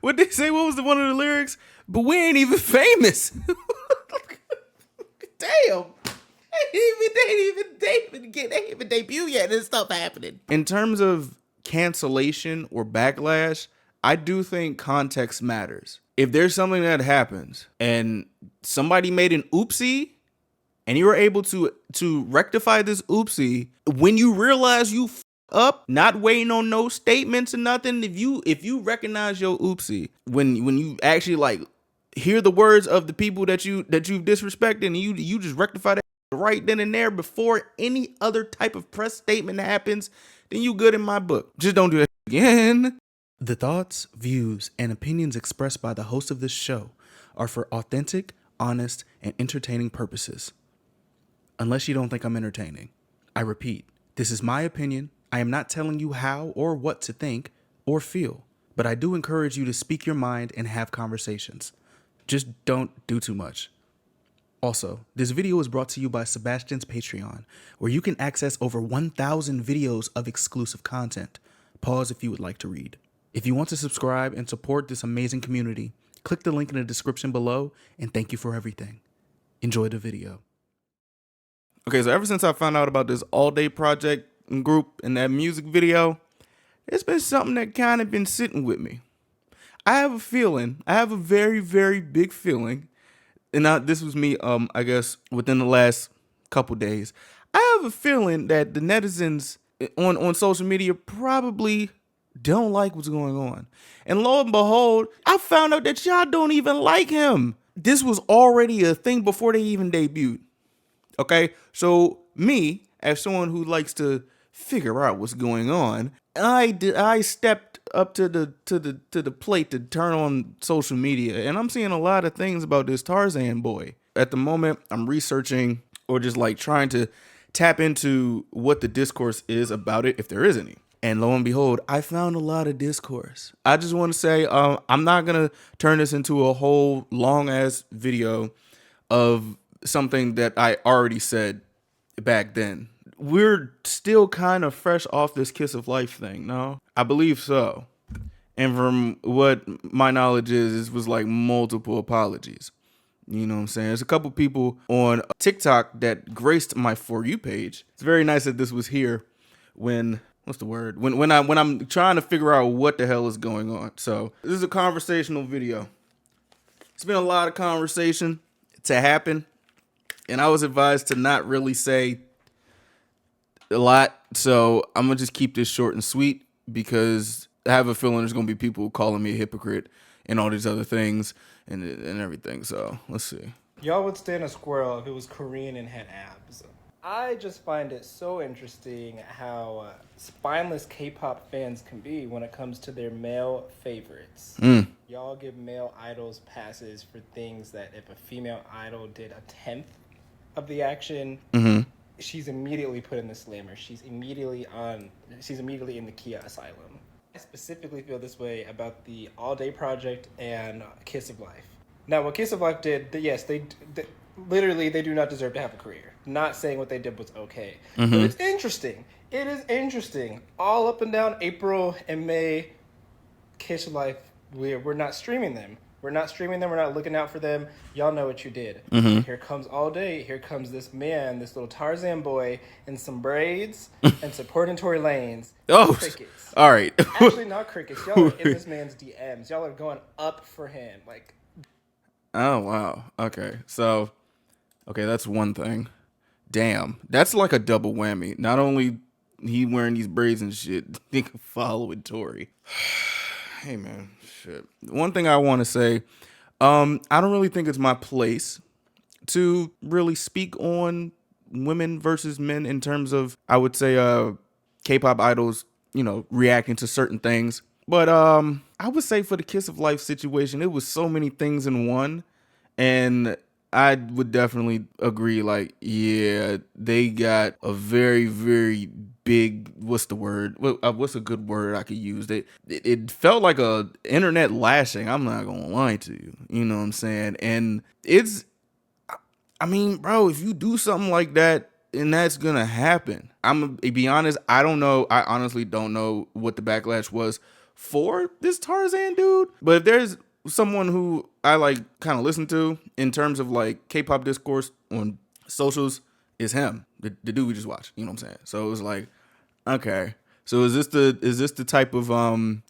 What they say? What was the one of the lyrics? But we ain't even famous. Damn. They ain't even debut yet. And this stuff happening. In terms of cancellation or backlash, I do think context matters. If there's something that happens and somebody made an oopsie and you were able to rectify this oopsie, when you realize you up, not waiting on no statements or nothing, if you recognize your oopsie, when you actually like hear the words of the people that you've disrespected and you just rectify that right then and there before any other type of press statement happens, then you good in my book. Just don't do that again. The thoughts, views, and opinions expressed by the host of this show are for authentic, honest, and entertaining purposes. Unless you don't think I'm entertaining. I repeat, this is my opinion. I am not telling you how or what to think or feel, but I do encourage you to speak your mind and have conversations. Just don't do too much. Also, this video is brought to you by Sebastine's Patreon, where you can access over 1,000 videos of exclusive content. Pause if you would like to read. If you want to subscribe and support this amazing community, click the link in the description below, and thank you for everything. Enjoy the video. Okay, so ever since I found out about this all-day project group and that music video, it's been something that kind of been sitting with me. I have a very, very big feeling, and this was me, I guess, within the last couple days. I have a feeling that the netizens on social media probably don't like what's going on. And lo and behold, I found out that y'all don't even like him. This was already a thing before they even debuted. Okay, so me, as someone who likes to figure out what's going on, I stepped up to the plate to turn on social media, and I'm seeing a lot of things about this Tarzan boy. At the moment, I'm researching or just like trying to tap into what the discourse is about it, if there is any. And lo and behold, I found a lot of discourse. I just want to say, I'm not gonna turn this into a whole long ass video of something that I already said back then. We're still kind of fresh off this Kiss of Life thing, no? I believe so. And from what my knowledge is, it was like multiple apologies. You know what I'm saying? There's a couple people on TikTok that graced my For You page. It's very nice that this was here when, what's the word? When I'm trying to figure out what the hell is going on. So this is a conversational video. It's been a lot of conversation to happen, and I was advised to not really say a lot. So I'm going to just keep this short and sweet because I have a feeling there's going to be people calling me a hypocrite and all these other things and everything. So let's see. Y'all would stand a squirrel if it was Korean and had abs. I just find it so interesting how spineless K-pop fans can be when it comes to their male favorites. Y'all give male idols passes for things that if a female idol did a tenth of the action, she's immediately put in the slammer. She's immediately in the Kia asylum. I specifically feel this way about the All Day Project and Kiss of Life. Now, what Kiss of Life did, yes, they literally they do not deserve to have a career. Not saying what they did was okay, but it's interesting. It is interesting. All up and down April and May, Kiss of Life, we're not streaming them. We're not streaming them. We're not looking out for them. Y'all know what you did. Here comes All Day. Here comes this man, this little Tarzan boy, in some braids and supporting Tory Lanez. Oh, crickets. All right. Actually, not crickets. Y'all are in this man's DMs. Y'all are going up for him. Like, oh, wow. Okay. So, okay, that's one thing. Damn. That's like a double whammy. Not only he wearing these braids and shit, he can follow with Tory. Hey, man. Shit. One thing I want to say, I don't really think it's my place to really speak on women versus men in terms of, I would say, K-pop idols, you know, reacting to certain things. But I would say for the Kiss of Life situation, it was so many things in one. And I would definitely agree, like, yeah, they got a very, very big, what's the word? What's a good word I could use? It felt like a internet lashing. I'm not going to lie to you. You know what I'm saying? And I mean, bro, if you do something like that, and that's going to happen. I'm going to be honest. I don't know. I honestly don't know what the backlash was for this Tarzan dude. But if there's someone who I like kind of listen to in terms of like K-pop discourse on socials, is him, the dude we just watched. You know what I'm saying? So it was like, okay. So is this the type of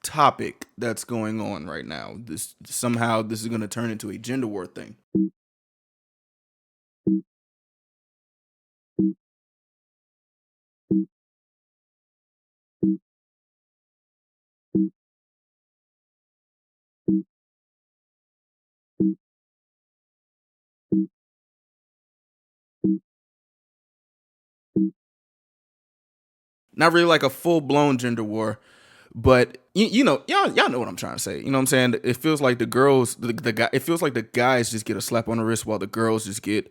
topic that's going on right now? This is gonna turn into a gender war thing. Not really like a full blown gender war, but you know, y'all know what I'm trying to say. You know what I'm saying? It feels like the girls, the guy, it feels like the guys just get a slap on the wrist while the girls just get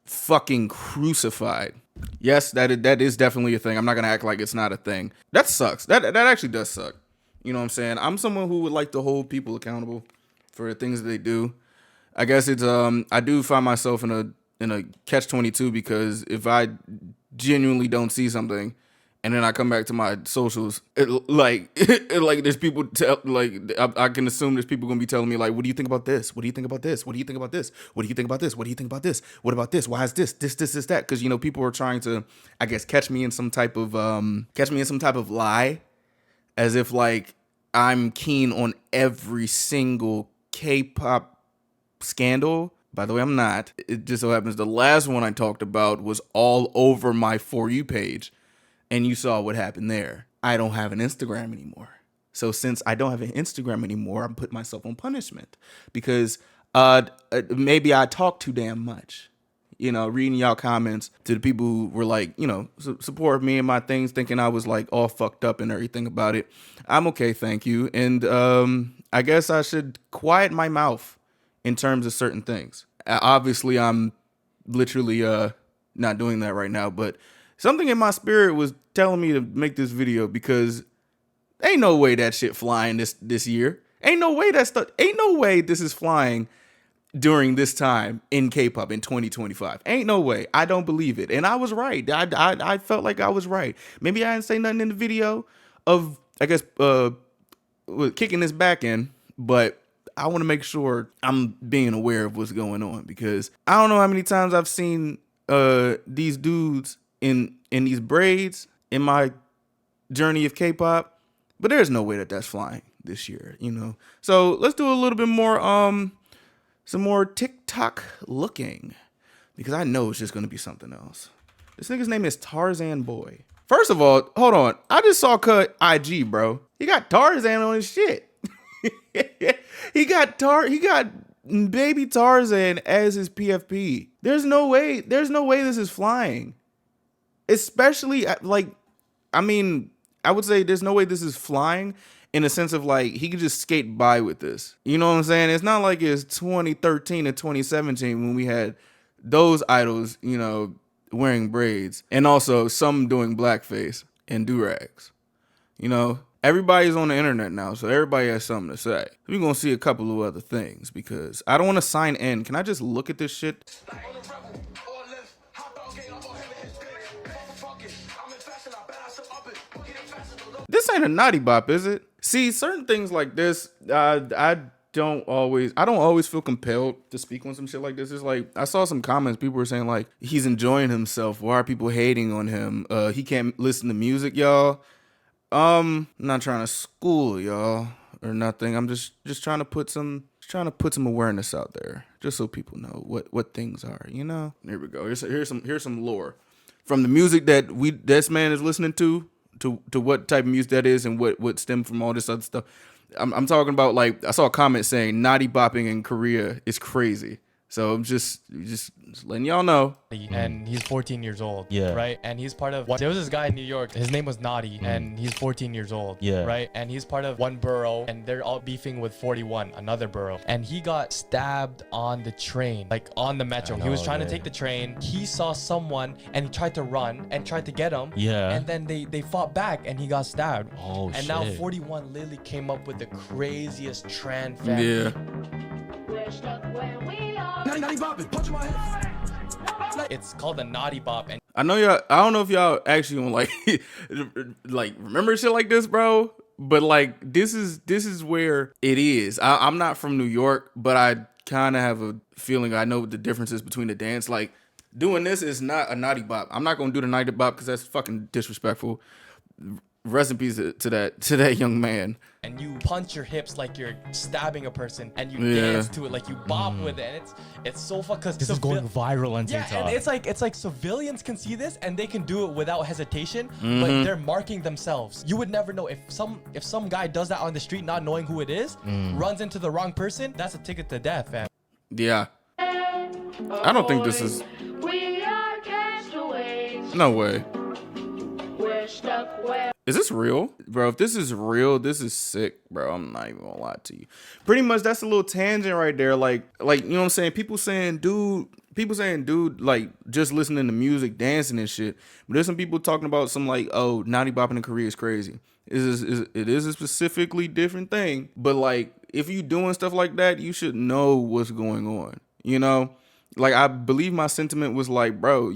fucking crucified. Yes, that is definitely a thing. I'm not gonna act like it's not a thing. That sucks. That actually does suck. You know what I'm saying? I'm someone who would like to hold people accountable for the things that they do. I guess it's I do find myself in a catch-22 because if I genuinely don't see something and then I come back to my socials, like there's people I can assume there's people gonna be telling me like, what do you think about this? What do you think about this? What do you think about this? What do you think about this? What do you think about this? What about this? Why is this that? Because you know people are trying to, I guess, catch me in some type of lie, as if like I'm keen on every single K-pop scandal. By the way, I'm not. It just so happens the last one I talked about was all over my For You page, and you saw what happened there. I don't have an Instagram anymore. So since I don't have an Instagram anymore, I'm putting myself on punishment because maybe I talk too damn much. You know, reading y'all comments to the people who were like, you know, support me and my things, thinking I was like all fucked up and everything about it. I'm okay, thank you. And I guess I should quiet my mouth in terms of certain things. Obviously, I'm literally not doing that right now, but something in my spirit was telling me to make this video because ain't no way that shit flying this year. Ain't no way this is flying during this time in K-pop in 2025. Ain't no way. I don't believe it. And I was right. I felt like I was right. Maybe I didn't say nothing in the video of, I guess, kicking this back in, but I want to make sure I'm being aware of what's going on because I don't know how many times I've seen these dudes in these braids in my journey of K-pop, but there's no way that that's flying this year, you know. So let's do a little bit more some more TikTok looking because I know it's just gonna be something else. This nigga's name is Tarzan Boy. First of all, hold on. I just saw Cut IG, bro. He got Tarzan on his shit. he got baby Tarzan as his PFP. There's no way this is flying. Especially like, I mean, I would say there's no way this is flying in a sense of like he could just skate by with this. You know what I'm saying? It's not like it's 2013 and 2017 when we had those idols, you know, wearing braids and also some doing blackface and do-rags. You know, everybody's on the internet now, so everybody has something to say. We're gonna see a couple of other things because I don't want to sign in. Can I just look at this shit? This ain't a naughty bop, is it? See, certain things like this, I don't always feel compelled to speak on some shit like this. It's like I saw some comments, people were saying like he's enjoying himself. Why are people hating on him? He can't listen to music, y'all. I'm not trying to school y'all or nothing. I'm just trying to put some awareness out there, just so people know what things are. You know. Here we go. Here's some lore from the music that this man is listening to what type of music that is and what stemmed from all this other stuff. I'm talking about, like, I saw a comment saying naughty bopping in Korea is crazy. So I'm just letting y'all know. And he's 14 years old. Yeah. Right. And he's part of there was this guy in New York. His name was Naughty, and he's 14 years old. Yeah. Right. And he's part of one borough, and they're all beefing with 41, another borough. And he got stabbed on the train, like on the metro. He was trying to take the train. He saw someone and he tried to run and tried to get him. Yeah. And then they fought back and he got stabbed. Oh, and shit. now 41 literally came up with the craziest trans family. Yeah. It's called a naughty bop, and I know y'all. I don't know if y'all actually want like remember shit like this, bro. But like this is where it is. I'm not from New York, but I kind of have a feeling I know the differences between the dance. Like doing this is not a naughty bop. I'm not gonna do the naughty bop because that's fucking disrespectful. Rest in peace to that young man. And you punch your hips like you're stabbing a person, and you Yeah. dance to it like you bop with it, and it's so fun because This is going viral on TikTok. Yeah, and it's like civilians can see this and they can do it without hesitation, Mm-hmm. but they're marking themselves. You would never know if some guy does that on the street not knowing who it is, runs into the wrong person. That's a ticket to death, fam. Yeah. I don't think this is. We are castaways. No way. We're stuck where. Is this real? Bro, if this is real, this is sick, bro. I'm not even gonna lie to you. Pretty much that's a little tangent right there. Like, you know what I'm saying? People saying, dude, like just listening to music, dancing and shit. But there's some people talking about some like, oh, naughty bopping in Korea is crazy. It is a specifically different thing. But like, if you doing stuff like that, you should know what's going on. You know? Like, I believe my sentiment was like, bro,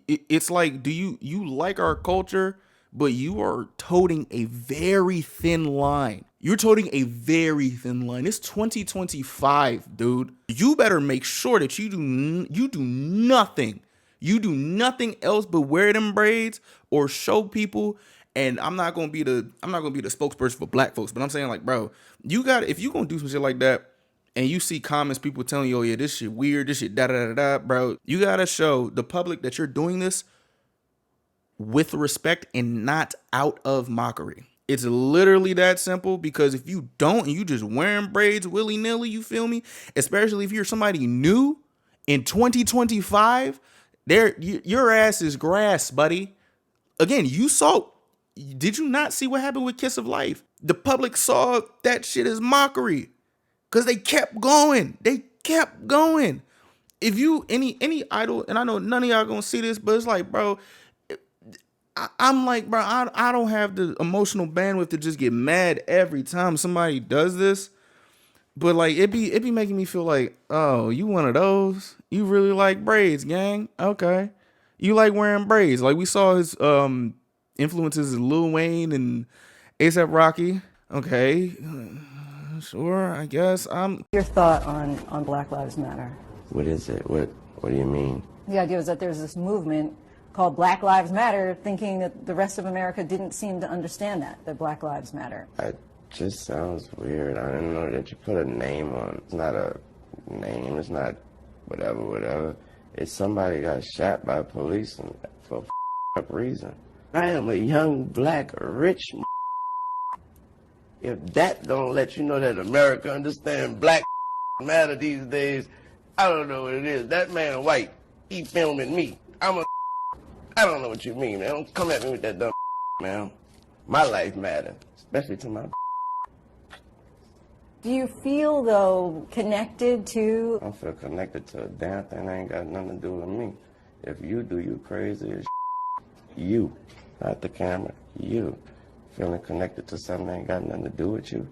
it's like, do you like our culture? But you are toting a very thin line. You're toting a very thin line. It's 2025, dude. You better make sure that you do nothing. You do nothing else but wear them braids or show people. And I'm not gonna be the spokesperson for black folks, but I'm saying like, bro, if you gonna do some shit like that, and you see comments, people telling you, oh yeah, this shit weird, this shit da da da da, bro, you gotta show the public that you're doing this with respect and not out of mockery. It's literally that simple, because if you don't and you just wearing braids willy-nilly, you feel me? Especially if you're somebody new in 2025, your ass is grass, buddy. Again, did you not see what happened with Kiss of Life? The public saw that shit as mockery because they kept going. If you, any idol, and I know none of y'all gonna see this, but it's like, bro, I'm like, bro, I don't have the emotional bandwidth to just get mad every time somebody does this. But like, it be making me feel like, oh, you one of those? You really like braids, gang? Okay, you like wearing braids? Like we saw his influences in Lil Wayne and A$AP Rocky. Okay, sure, I guess. Your thought on Black Lives Matter? What is it? What do you mean? The idea is that there's this movement called Black Lives Matter, thinking that the rest of America didn't seem to understand that Black Lives Matter. It just sounds weird. I didn't know that you put a name on it. It's not a name. It's not whatever. It's somebody got shot by police for a up reason. I am a young, black, rich. If that don't let you know that America understands Black matter these days, I don't know what it is. That man white, he filming me. I don't know what you mean, man. Don't come at me with that dumb man. My life matters, especially to my. Do you feel, though, connected to? I don't feel connected to a damn thing that ain't got nothing to do with me. If you do, you crazy as you, not the camera, you. Feeling connected to something that ain't got nothing to do with you.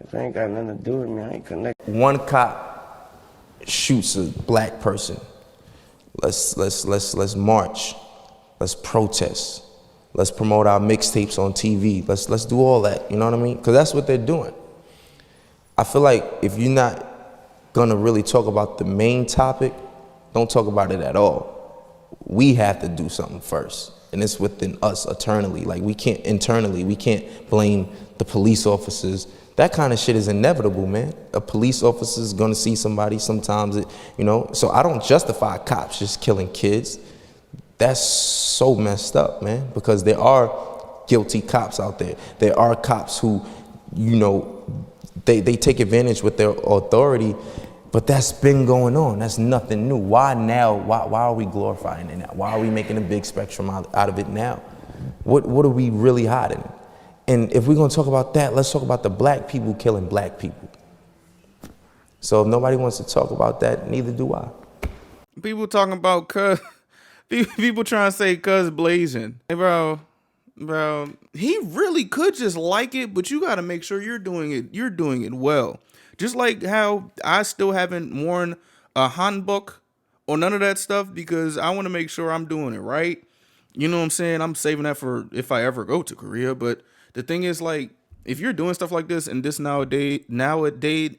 If it ain't got nothing to do with me, I ain't connected. One cop shoots a black person. Let's march. Let's protest. Let's promote our mixtapes on TV. Let's do all that. You know what I mean? Because that's what they're doing. I feel like if you're not gonna really talk about the main topic, don't talk about it at all. We have to do something first, and it's within us internally. Like we can't blame the police officers. That kind of shit is inevitable, man. A police officer is gonna see somebody sometimes, so I don't justify cops just killing kids. That's so messed up, man, because there are guilty cops out there. There are cops who, they take advantage with their authority, but that's been going on. That's nothing new. Why now? Why are we glorifying it now? Why are we making a big spectrum out of it now? What are we really hiding? And if we're gonna talk about that, let's talk about the black people killing black people. So if nobody wants to talk about that, neither do I. People talking about people trying to say cuz blazing. Hey, bro, he really could just like it, but you got to make sure you're doing it well. Just like how I still haven't worn a hanbok or none of that stuff because I want to make sure I'm doing it right. You know what I'm saying? I'm saving that for if I ever go to Korea, but The thing is, like, if you're doing stuff like this in this nowadays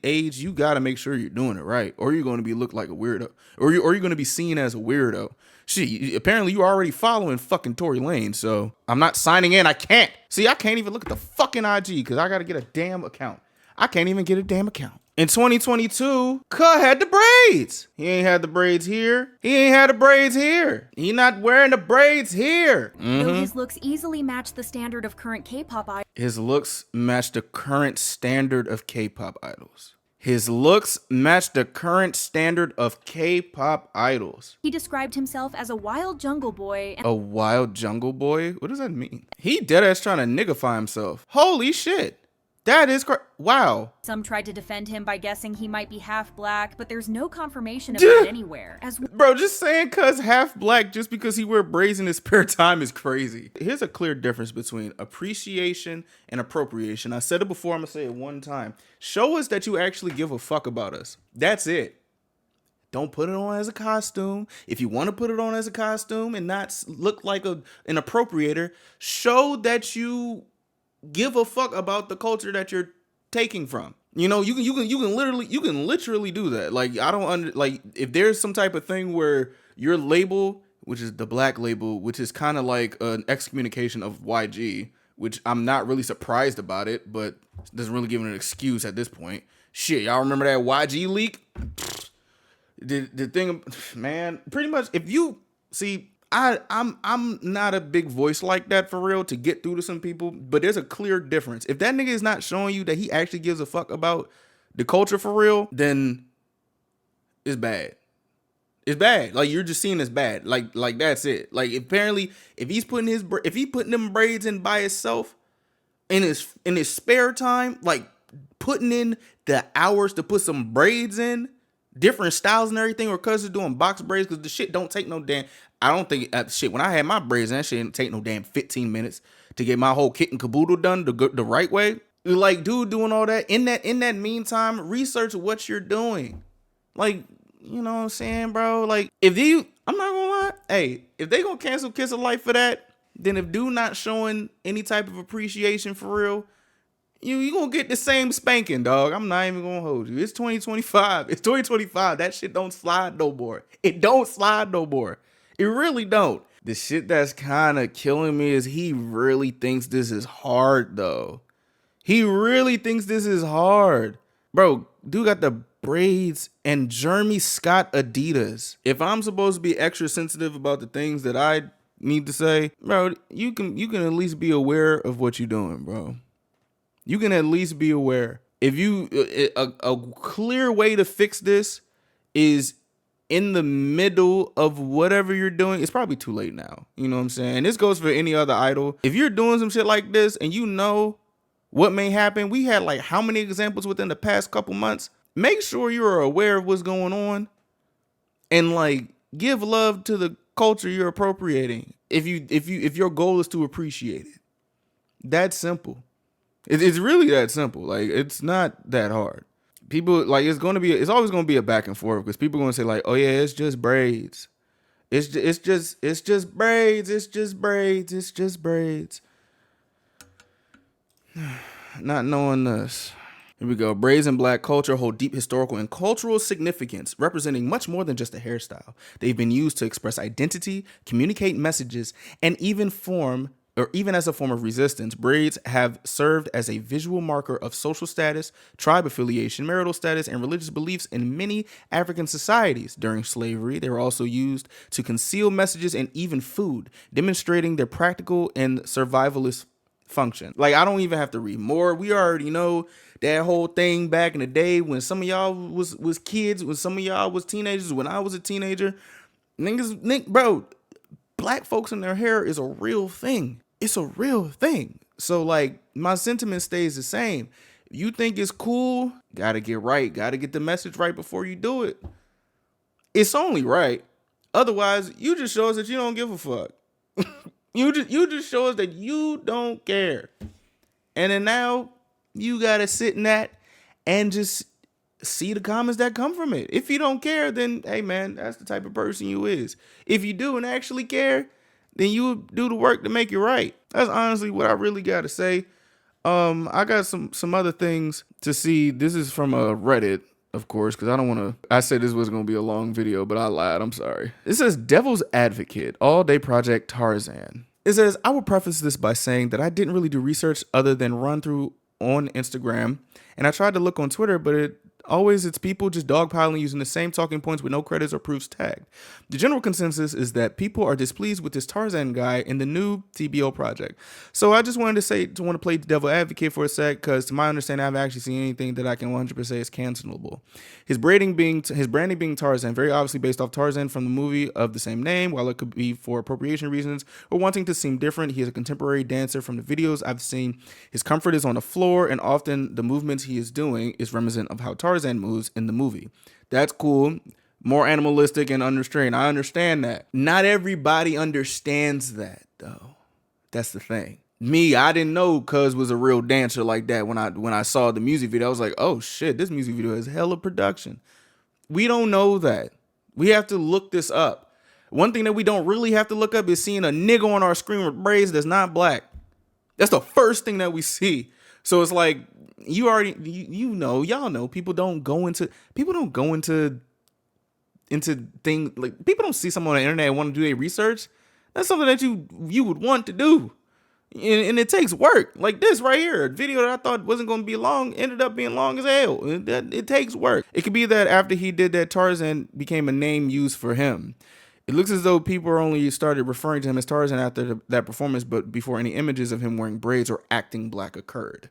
age, you gotta make sure you're doing it right, or you're going to be looked like a weirdo, or you're going to be seen as a weirdo. Shit, apparently you already following fucking Tory Lanez, so I'm not signing in. I can't. See, I can't even look at the fucking IG because I gotta get a damn account. I can't even get a damn account. In 2022, Cuz had the braids. He ain't had the braids here. He ain't had the braids here. He not wearing the braids here. Though his looks easily match the standard of current K-pop idols. His looks match the current standard of K-pop idols. His looks match the current standard of K-pop idols. He described himself as a wild jungle boy. A wild jungle boy? What does that mean? He deadass trying to niggify himself. Holy shit. That is wow. Some tried to defend him by guessing he might be half black, but there's no confirmation of that anywhere. Bro, just saying cuz half black just because he wear braids in his spare time is crazy. Here's a clear difference between appreciation and appropriation. I said it before, I'm gonna say it one time. Show us that you actually give a fuck about us. That's it. Don't put it on as a costume. If you want to put it on as a costume and not look like an appropriator, show that you give a fuck about the culture that you're taking from. You know, you can literally do that. Like, I don't like if there's some type of thing where your label, which is the black label, which is kind of like an excommunication of YG, which I'm not really surprised about it, but doesn't really give it an excuse at this point. Shit, y'all remember that YG leak? The thing, man, pretty much if you see, I'm not a big voice like that for real to get through to some people, but there's a clear difference. If that nigga is not showing you that he actually gives a fuck about the culture for real, then it's bad. It's bad. Like, you're just seeing it's bad. Like that's it. Like, apparently, if he's putting them braids in by himself in his spare time, like putting in the hours to put some braids in, different styles and everything, or cuz is doing box braids, because the shit don't take no damn. I don't think shit. When I had my braids, that shit didn't take no damn 15 minutes to get my whole kit and caboodle done the right way. Like, dude, doing all that in that meantime, research what you're doing. Like, you know what I'm saying, bro? Like, I'm not gonna lie. Hey, if they gonna cancel Kiss of Life for that, then if dude not showing any type of appreciation for real, you gonna get the same spanking, dog. I'm not even gonna hold you. It's 2025. It's 2025. That shit don't slide no more. It don't slide no more. It really don't. The shit that's kind of killing me is he really thinks this is hard, though. He really thinks this is hard. Bro, dude got the braids and Jeremy Scott Adidas. If I'm supposed to be extra sensitive about the things that I need to say, bro, you can at least be aware of what you're doing, bro. You can at least be aware. If you a clear way to fix this is in the middle of whatever you're doing. It's probably too late now. You know what I'm saying? This goes for any other idol. If you're doing some shit like this and you know what may happen, we had like how many examples within the past couple months? Make sure you're aware of what's going on and like give love to the culture you're appropriating. If your goal is to appreciate it, that's simple. It's really that simple. Like, it's not that hard. People, like, it's always gonna be a back and forth because people are gonna say like, oh yeah, it's just braids. It's just braids. It's just braids. It's just braids. Not knowing this. Here we go. Braids in black culture hold deep historical and cultural significance, representing much more than just a hairstyle. They've been used to express identity, communicate messages, and even as a form of resistance. Braids have served as a visual marker of social status, tribe affiliation, marital status, and religious beliefs in many African societies. During slavery, they were also used to conceal messages and even food, demonstrating their practical and survivalist function. Like, I don't even have to read more. We already know that whole thing back in the day when some of y'all was kids, when some of y'all was teenagers, when I was a teenager. Bro, black folks in their hair is a real thing. It's a real thing. So, like, my sentiment stays the same. If you think it's cool, gotta get right. Gotta get the message right before you do it. It's only right. Otherwise, you just show us that you don't give a fuck. You just show us that you don't care. And then now you gotta sit in that and just see the comments that come from it. If you don't care, then hey man, that's the type of person you is. If you do and actually care, then you do the work to make it right. That's honestly what I really gotta say. I got some other things to see. This is from a Reddit, of course, because I don't want to. I said this was going to be a long video, but I lied. I'm sorry. It says Devil's Advocate, All Day Project Tarzan. It says, I will preface this by saying that I didn't really do research other than run through on Instagram, and I tried to look on Twitter, but it's people just dogpiling using the same talking points with no credits or proofs tagged. The general consensus is that people are displeased with this Tarzan guy in the new TBO project. So I just wanted to play the devil advocate for a sec, because to my understanding, I haven't actually seen anything that I can 100% say is cancelable. His branding being Tarzan, very obviously based off Tarzan from the movie of the same name, while it could be for appropriation reasons or wanting to seem different. He is a contemporary dancer from the videos I've seen. His comfort is on the floor, and often the movements he is doing is reminiscent of how Tarzan moves in the movie. That's cool. More animalistic and unrestrained. I understand that. Not everybody understands that, though. That's the thing. Me, I didn't know Cuz was a real dancer like that when I saw the music video. I was like, oh shit, this music video has hella production. We don't know that. We have to look this up. One thing that we don't really have to look up is seeing a nigga on our screen with braids that's not black. That's the first thing that we see. So it's like, y'all know people don't go into things like, people don't see someone on the internet and want to do their research. That's something that you would want to do. And it takes work. Like this right here, a video that I thought wasn't going to be long ended up being long as hell. It takes work. It could be that after he did that, Tarzan became a name used for him. It looks as though people only started referring to him as Tarzan after that performance, but before any images of him wearing braids or acting black occurred.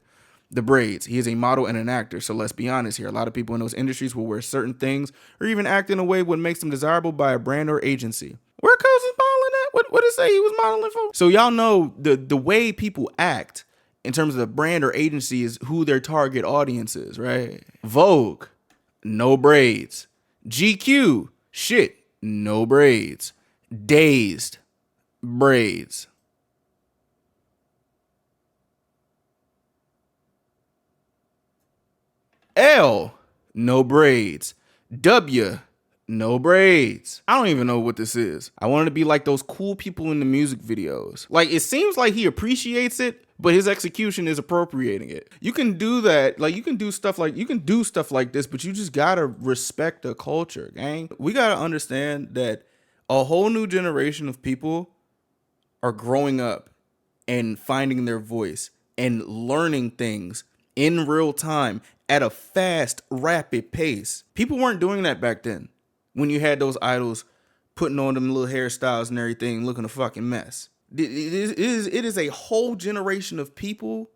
The braids. He is a model and an actor, so let's be honest here. A lot of people in those industries will wear certain things or even act in a way what makes them desirable by a brand or agency. Where Cuz is modeling at? What did it say he was modeling for? So y'all know the way people act in terms of the brand or agency is who their target audience is, right? Vogue, no braids. GQ, shit, no braids. Dazed, braids. L, no braids. W, no braids. I don't even know what this is. I wanted to be like those cool people in the music videos. Like, it seems like he appreciates it, but his execution is appropriating it. You can do that. Like, you can do stuff like this, but you just gotta respect the culture, gang. We gotta understand that a whole new generation of people are growing up and finding their voice and learning things in real time at a fast, rapid pace. People weren't doing that back then when you had those idols putting on them little hairstyles and everything, looking a fucking mess. It is a whole generation of people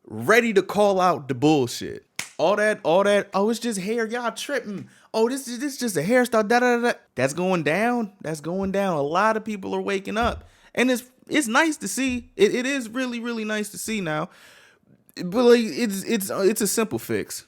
ready to call out the bullshit. All that, oh, it's just hair, y'all tripping. Oh, this is just a hairstyle, da-da-da-da. That's going down. A lot of people are waking up. And it's nice to see. It is really, really nice to see now. But like, it's a simple fix.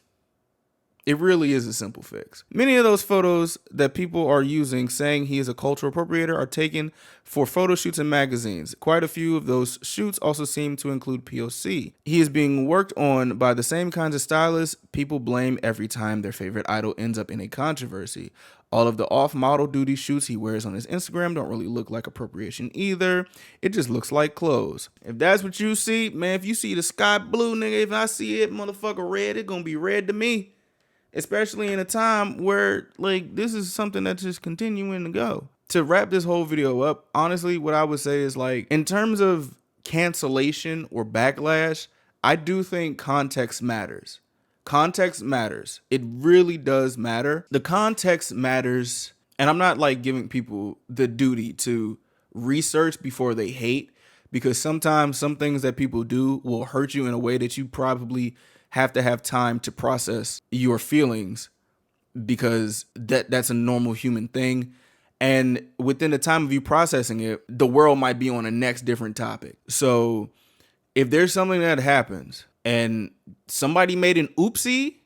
It really is a simple fix. Many of those photos that people are using saying he is a cultural appropriator are taken for photo shoots in magazines. Quite a few of those shoots also seem to include POC. He is being worked on by the same kinds of stylists people blame every time their favorite idol ends up in a controversy. All of the off-model duty shoots he wears on his Instagram don't really look like appropriation either. It just looks like clothes. If that's what you see, man, if you see the sky blue, nigga, if I see it motherfucker red, it's gonna be red to me. Especially in a time where, like, this is something that's just continuing to go. To wrap this whole video up, honestly, what I would say is, like, in terms of cancellation or backlash, I do think context matters. Context matters. It really does matter. The context matters, and I'm not, like, giving people the duty to research before they hate, because sometimes some things that people do will hurt you in a way that you probably have to have time to process your feelings, because that's a normal human thing. And within the time of you processing it, the world might be on a next different topic. So if there's something that happens and somebody made an oopsie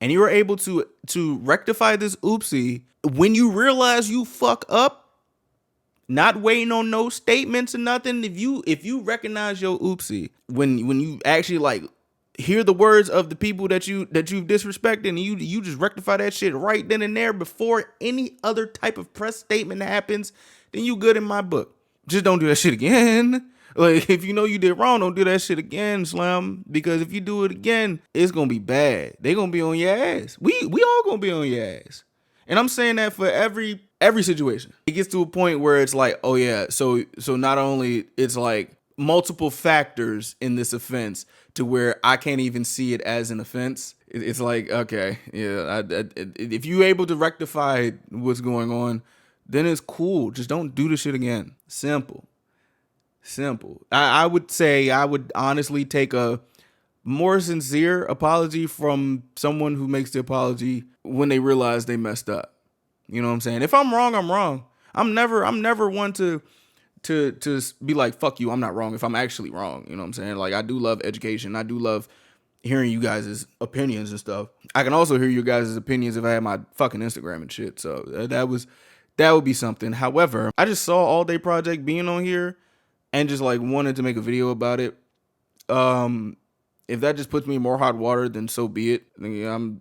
and you were able to rectify this oopsie, when you realize you fuck up, not waiting on no statements or nothing, if you recognize your oopsie, when you actually, like, hear the words of the people that you've disrespected, and you just rectify that shit right then and there before any other type of press statement happens, then you good in my book. Just don't do that shit again. Like, if you know you did wrong, don't do that shit again, Slim. Because if you do it again, it's gonna be bad. They gonna be on your ass. We all gonna be on your ass. And I'm saying that for every situation. It gets to a point where it's like, oh yeah, so not only it's like multiple factors in this offense to where I can't even see it as an offense. It's like, okay, yeah, if you able to rectify what's going on, then it's cool. Just don't do the shit again. Simple. I would say I would honestly take a more sincere apology from someone who makes the apology when they realize they messed up. You know what I'm saying? If I'm wrong, I'm wrong. I'm never one to be like, fuck you, I'm not wrong if I'm actually wrong. You know what I'm saying? Like, I do love education. I do love hearing you guys' opinions and stuff. I can also hear you guys' opinions if I had my fucking Instagram and shit. So that would be something. However, I just saw All Day Project being on here and just like wanted to make a video about it. If that just puts me in more hot water, then so be it. I'm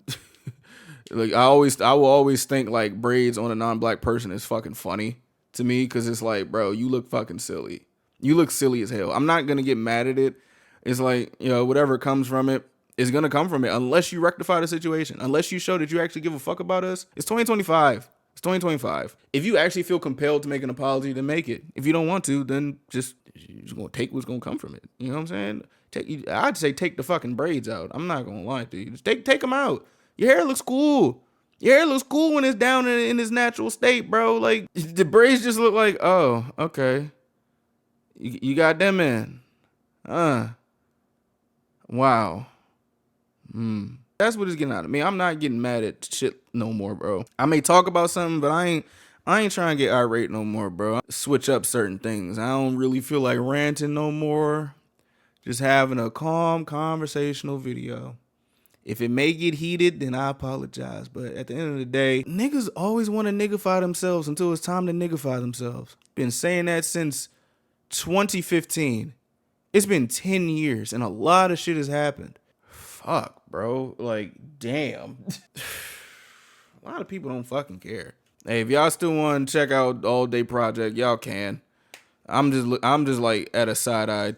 like, I will always think like braids on a non-black person is fucking funny to me, because it's like, bro, you look fucking silly. You look silly as hell. I'm not gonna get mad at it. It's like, you know, whatever comes from it is gonna come from it, unless you rectify the situation, unless you show that you actually give a fuck about us. It's 2025. It's 2025. If you actually feel compelled to make an apology, then make it. If you don't want to, then you're just gonna take what's gonna come from it. You know what I'm saying? I'd say take the fucking braids out. I'm not gonna lie to you. Just take them out. Your hair looks cool. Your hair looks cool when it's down in its natural state, bro. Like, the braids just look like, oh, okay. You got them in. Wow. That's what it's getting out of me. I'm not getting mad at shit no more, bro. I may talk about something, but I ain't trying to get irate no more, bro. Switch up certain things. I don't really feel like ranting no more. Just having a calm, conversational video. If it may get heated, then I apologize. But at the end of the day, niggas always want to niggify themselves until it's time to niggify themselves. Been saying that since 2015. It's been 10 years and a lot of shit has happened. Fuck, bro. Like, damn. A lot of people don't fucking care. Hey, if y'all still want to check out All Day Project, y'all can. I'm just like at a side eye,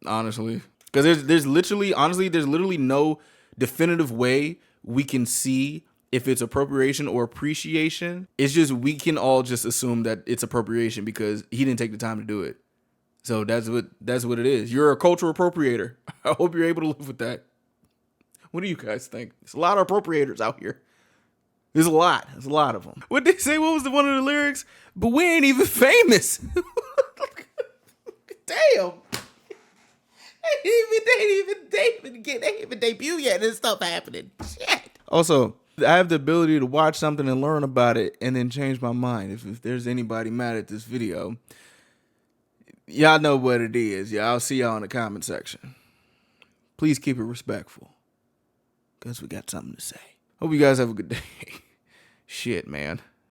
honestly. Because there's literally no definitive way we can see if it's appropriation or appreciation. It's just, we can all just assume that it's appropriation because he didn't take the time to do it. So that's what it is. You're a cultural appropriator. I hope you're able to live with that. What do you guys think? There's a lot of appropriators out here. There's a lot of them. What they say? What was one of the lyrics? But we ain't even famous. Damn. They ain't even debut yet. This stuff happening. Shit. Also, I have the ability to watch something and learn about it and then change my mind. If there's anybody mad at this video, y'all know what it is. Yeah, I'll see y'all in the comment section. Please keep it respectful, because we got something to say. Hope you guys have a good day. Shit, man.